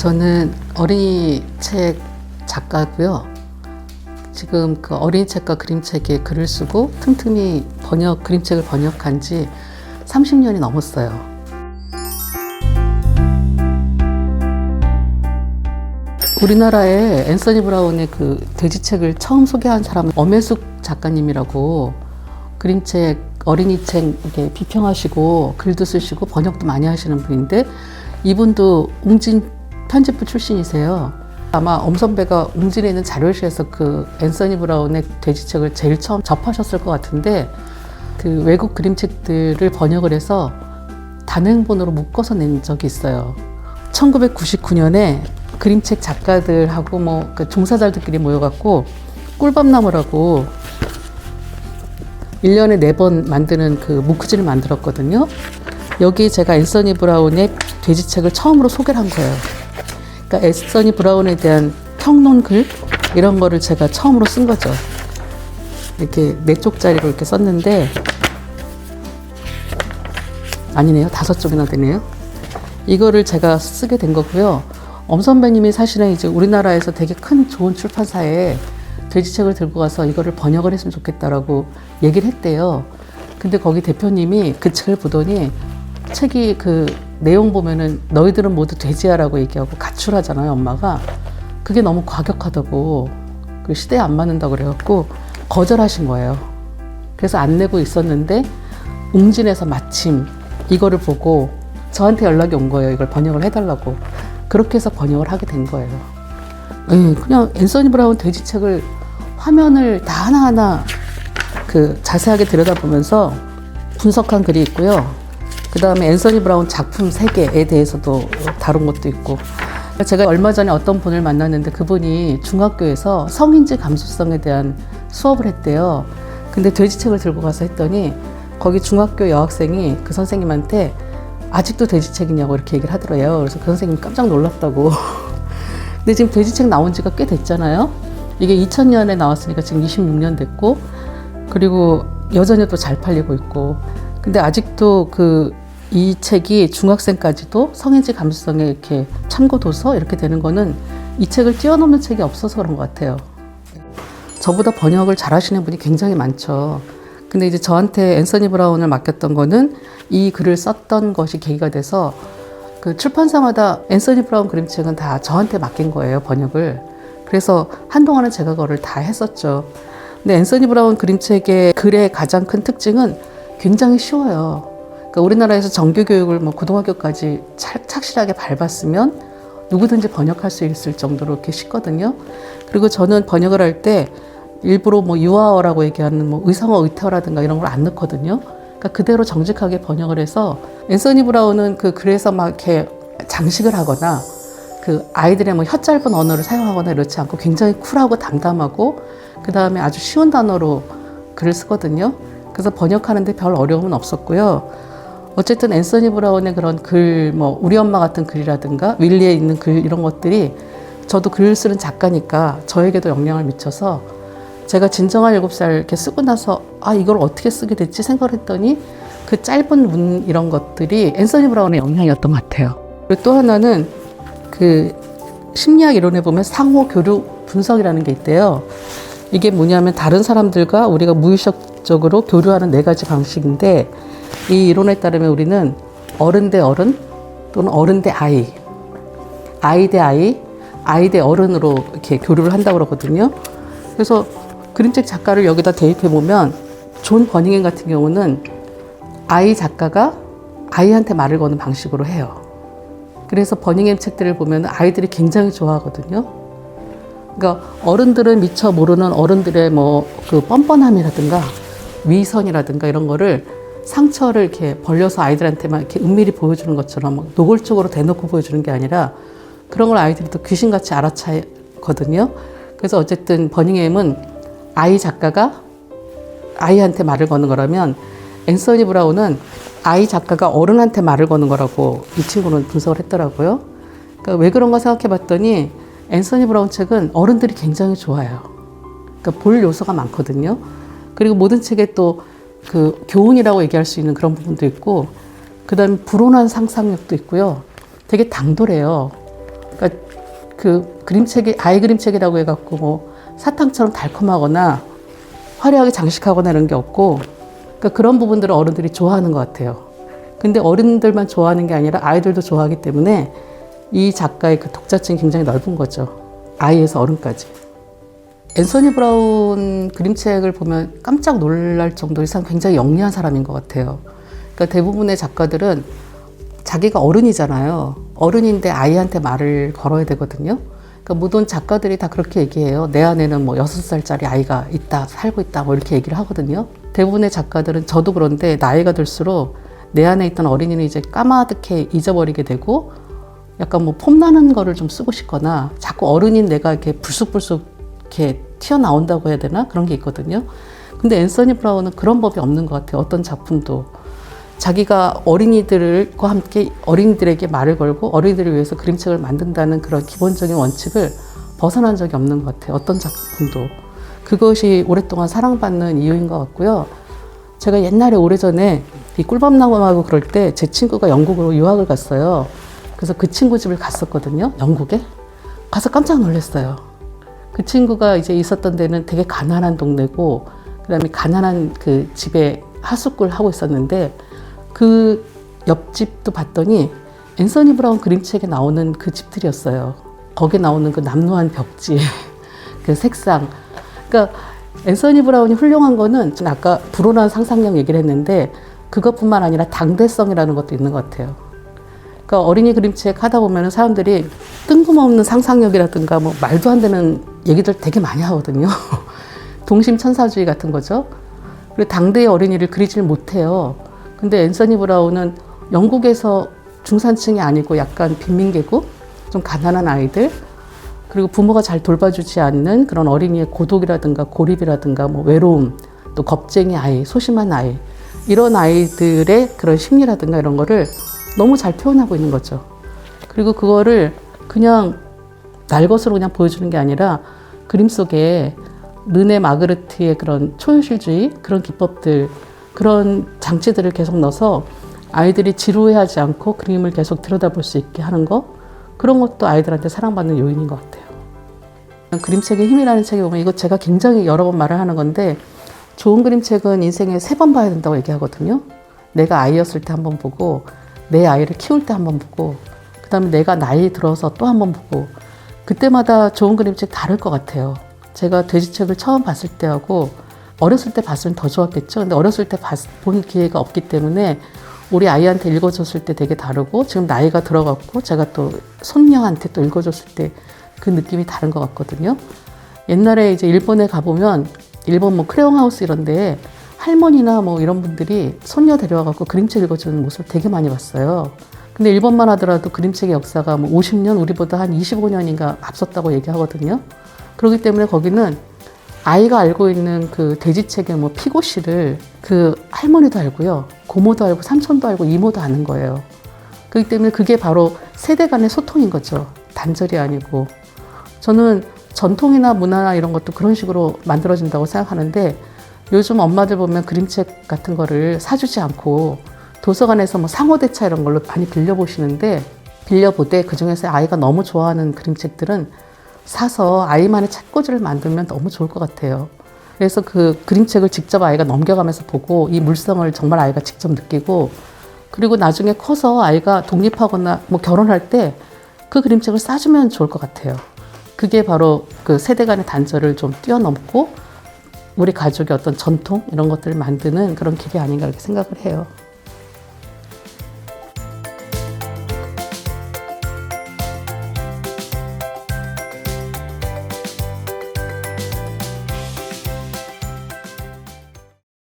저는 어린이 책 작가고요. 지금 그 어린이 책과 그림책에 글을 쓰고 틈틈이 그림책을 번역한 지 30년이 넘었어요. 우리나라에 앤서니 브라운의 그 돼지책을 처음 소개한 사람은 엄혜숙 작가님이라고 그림책, 어린이 책 이렇게 비평하시고 글도 쓰시고 번역도 많이 하시는 분인데, 이분도 웅진 편집부 출신이세요. 아마 엄 선배가 웅진에 있는 자료실에서 그 앤서니 브라운의 돼지책을 제일 처음 접하셨을 것 같은데, 그 외국 그림책들을 번역을 해서 단행본으로 묶어서 낸 적이 있어요. 1999년에 그림책 작가들하고 그 종사자들끼리 모여갖고 꿀밤나무라고 1년에 4번 만드는 그 무크지를 만들었거든요. 여기 제가 앤서니 브라운의 돼지책을 처음으로 소개를 한 거예요. 그러니까 앤서니 브라운에 대한 평론글 이런 거를 제가 처음으로 쓴 거죠. 이렇게 4쪽짜리로 이렇게 썼는데, 아니네요, 5쪽이나 되네요. 이거를 제가 쓰게 된 거고요. 엄 선배님이 사실은 이제 우리나라에서 되게 큰 좋은 출판사에 돼지책을 들고 가서 이거를 번역을 했으면 좋겠다라고 얘기를 했대요. 근데 거기 대표님이 그 책을 보더니, 책이 그 내용 보면은 너희들은 모두 돼지야라고 얘기하고 가출하잖아요, 엄마가. 그게 너무 과격하다고, 그 시대에 안 맞는다고 그래갖고 거절하신 거예요. 그래서 안 내고 있었는데 웅진에서 마침 이거를 보고 저한테 연락이 온 거예요. 이걸 번역을 해달라고. 그렇게 해서 번역을 하게 된 거예요. 그냥 앤서니 브라운 돼지책을 화면을 다 하나하나 그 자세하게 들여다보면서 분석한 글이 있고요. 그 다음에 앤서니 브라운 작품 세계에 대해서도 다룬 것도 있고. 제가 얼마 전에 어떤 분을 만났는데 그분이 중학교에서 성인지 감수성에 대한 수업을 했대요. 근데 돼지책을 들고 가서 했더니 거기 중학교 여학생이 그 선생님한테 아직도 돼지책이냐고 이렇게 얘기를 하더래요. 그래서 그 선생님이 깜짝 놀랐다고. 근데 지금 돼지책 나온 지가 꽤 됐잖아요. 이게 2000년에 나왔으니까 지금 26년 됐고, 그리고 여전히 또 잘 팔리고 있고. 근데 아직도 이 책이 중학생까지도 성인지 감수성에 이렇게 참고 도서 이렇게 되는 거는 이 책을 뛰어넘는 책이 없어서 그런 것 같아요. 저보다 번역을 잘 하시는 분이 굉장히 많죠. 근데 이제 저한테 앤서니 브라운을 맡겼던 거는 이 글을 썼던 것이 계기가 돼서 그 출판사마다 앤서니 브라운 그림책은 다 저한테 맡긴 거예요, 번역을. 그래서 한동안은 제가 그거를 다 했었죠. 근데 앤서니 브라운 그림책의 글의 가장 큰 특징은 굉장히 쉬워요. 그러니까 우리나라에서 정규교육을 고등학교까지 착실하게 밟았으면 누구든지 번역할 수 있을 정도로 이렇게 쉽거든요. 그리고 저는 번역을 할 때 일부러 유아어라고 얘기하는 의성어, 의태어라든가 이런 걸 안 넣거든요. 그러니까 그대로 정직하게 번역을 해서, 앤서니 브라운은 그 글에서 이렇게 장식을 하거나 그 아이들의 혀 짧은 언어를 사용하거나 이렇지 않고 굉장히 쿨하고 담담하고, 그 다음에 아주 쉬운 단어로 글을 쓰거든요. 그래서 번역하는데 별 어려움은 없었고요. 어쨌든 앤서니 브라운의 그런 글, 우리 엄마 같은 글이라든가 윌리에 있는 글, 이런 것들이 저도 글 쓰는 작가니까 저에게도 영향을 미쳐서, 제가 진정한 7살 이렇게 쓰고 나서 이걸 어떻게 쓰게 됐지 생각을 했더니 그 짧은 문 이런 것들이 앤서니 브라운의 영향이었던 것 같아요. 그리고 또 하나는 그 심리학 이론에 보면 상호 교류 분석이라는 게 있대요. 이게 뭐냐면 다른 사람들과 우리가 무의식적으로 교류하는 4가지 방식인데, 이 이론에 따르면 우리는 어른 대 어른 또는 어른 대 아이, 아이 대 아이, 아이 대 어른으로 이렇게 교류를 한다고 그러거든요. 그래서 그림책 작가를 여기다 대입해보면 존 버닝엄 같은 경우는 아이 작가가 아이한테 말을 거는 방식으로 해요. 그래서 버닝엄 책들을 보면 아이들이 굉장히 좋아하거든요. 그러니까 어른들은 미처 모르는 어른들의 그 뻔뻔함이라든가 위선이라든가 이런 거를 상처를 이렇게 벌려서 아이들한테만 이렇게 은밀히 보여주는 것처럼 노골적으로 대놓고 보여주는 게 아니라 그런 걸 아이들이 또 귀신같이 알아차거든요. 그래서 어쨌든 버닝엄은 아이 작가가 아이한테 말을 거는 거라면, 앤서니 브라운은 아이 작가가 어른한테 말을 거는 거라고 이 친구는 분석을 했더라고요. 그러니까 왜 그런가 생각해 봤더니 앤서니 브라운 책은 어른들이 굉장히 좋아해요. 그러니까 볼 요소가 많거든요. 그리고 모든 책에 또 그 교훈이라고 얘기할 수 있는 그런 부분도 있고, 그 다음에 불온한 상상력도 있고요. 되게 당돌해요. 그러니까 그 그림책이 아이 그림책이라고 해갖고 뭐 사탕처럼 달콤하거나 화려하게 장식하거나 이런 게 없고, 그러니까 그런 부분들을 어른들이 좋아하는 것 같아요. 근데 어른들만 좋아하는 게 아니라 아이들도 좋아하기 때문에 이 작가의 그 독자층이 굉장히 넓은 거죠. 아이에서 어른까지. 앤서니 브라운 그림책을 보면 깜짝 놀랄 정도로 이 사람 굉장히 영리한 사람인 것 같아요. 그러니까 대부분의 작가들은 자기가 어른이잖아요. 어른인데 아이한테 말을 걸어야 되거든요. 그러니까 모든 작가들이 다 그렇게 얘기해요. 내 안에는 뭐 6살짜리 아이가 있다, 살고 있다, 뭐 이렇게 얘기를 하거든요. 대부분의 작가들은, 저도 그런데 나이가 들수록 내 안에 있던 어린이는 이제 까마득해 잊어버리게 되고 약간 뭐 폼나는 거를 좀 쓰고 싶거나 자꾸 어른인 내가 이렇게 불쑥불쑥 이렇게 튀어나온다고 해야 되나? 그런 게 있거든요. 근데 앤서니 브라운은 그런 법이 없는 것 같아요. 어떤 작품도. 자기가 어린이들과 함께 어린이들에게 말을 걸고 어린이들을 위해서 그림책을 만든다는 그런 기본적인 원칙을 벗어난 적이 없는 것 같아요. 어떤 작품도. 그것이 오랫동안 사랑받는 이유인 것 같고요. 제가 옛날에 오래전에 이 꿀밤나무하고 그럴 때 제 친구가 영국으로 유학을 갔어요. 그래서 그 친구 집을 갔었거든요. 영국에. 가서 깜짝 놀랐어요. 그 친구가 이제 있었던 데는 되게 가난한 동네고, 그 다음에 가난한 그 집에 하숙을 하고 있었는데, 그 옆집도 봤더니 앤서니 브라운 그림책에 나오는 그 집들이었어요. 거기에 나오는 그 남루한 벽지, 그 색상. 그러니까 앤서니 브라운이 훌륭한 거는, 저는 아까 불온한 상상력 얘기를 했는데 그것뿐만 아니라 당대성이라는 것도 있는 것 같아요. 그러니까 어린이 그림책 하다 보면 사람들이 뜬금없는 상상력이라든가 뭐 말도 안 되는 얘기들 되게 많이 하거든요. 동심천사주의 같은 거죠. 그리고 당대의 어린이를 그리질 못해요. 근데 앤서니 브라운은 영국에서 중산층이 아니고 약간 빈민계급, 좀 가난한 아이들, 그리고 부모가 잘 돌봐주지 않는 그런 어린이의 고독이라든가 고립이라든가 뭐 외로움, 또 겁쟁이 아이, 소심한 아이, 이런 아이들의 그런 심리라든가 이런 거를 너무 잘 표현하고 있는 거죠. 그리고 그거를 그냥 날 것으로 그냥 보여주는 게 아니라 그림 속에 르네 마그르트의 그런 초현실주의, 그런 기법들, 그런 장치들을 계속 넣어서 아이들이 지루해하지 않고 그림을 계속 들여다볼 수 있게 하는 거, 그런 것도 아이들한테 사랑받는 요인인 것 같아요. 그림책의 힘이라는 책에 보면, 이거 제가 굉장히 여러 번 말을 하는 건데, 좋은 그림책은 인생에 3번 봐야 된다고 얘기하거든요. 내가 아이였을 때 한 번 보고, 내 아이를 키울 때 한 번 보고, 그 다음에 내가 나이 들어서 또 한 번 보고, 그때마다 좋은 그림책 다를 것 같아요. 제가 돼지책을 처음 봤을 때하고 어렸을 때 봤으면 더 좋았겠죠. 근데 어렸을 때 본 기회가 없기 때문에 우리 아이한테 읽어줬을 때 되게 다르고, 지금 나이가 들어갔고 제가 또 손녀한테 또 읽어줬을 때 그 느낌이 다른 것 같거든요. 옛날에 이제 일본에 가보면, 일본 뭐 크레용하우스 이런 데에 할머니나 뭐 이런 분들이 손녀 데려와갖고 그림책 읽어주는 모습을 되게 많이 봤어요. 근데 일본만 하더라도 그림책의 역사가 뭐 50년, 우리보다 한 25년인가 앞섰다고 얘기하거든요. 그렇기 때문에 거기는 아이가 알고 있는 그 돼지책의 뭐 피고씨를 그 할머니도 알고요, 고모도 알고, 삼촌도 알고, 이모도 아는 거예요. 그렇기 때문에 그게 바로 세대 간의 소통인 거죠. 단절이 아니고. 저는 전통이나 문화나 이런 것도 그런 식으로 만들어진다고 생각하는데, 요즘 엄마들 보면 그림책 같은 거를 사주지 않고 도서관에서 뭐 상호대차 이런 걸로 많이 빌려보시는데, 빌려보되 그중에서 아이가 너무 좋아하는 그림책들은 사서 아이만의 책꽂이를 만들면 너무 좋을 것 같아요. 그래서 그 그림책을 직접 아이가 넘겨가면서 보고 이 물성을 정말 아이가 직접 느끼고, 그리고 나중에 커서 아이가 독립하거나 뭐 결혼할 때 그 그림책을 싸주면 좋을 것 같아요. 그게 바로 그 세대 간의 단절을 좀 뛰어넘고 우리 가족의 어떤 전통 이런 것들을 만드는 그런 길이 아닌가 이렇게 생각을 해요.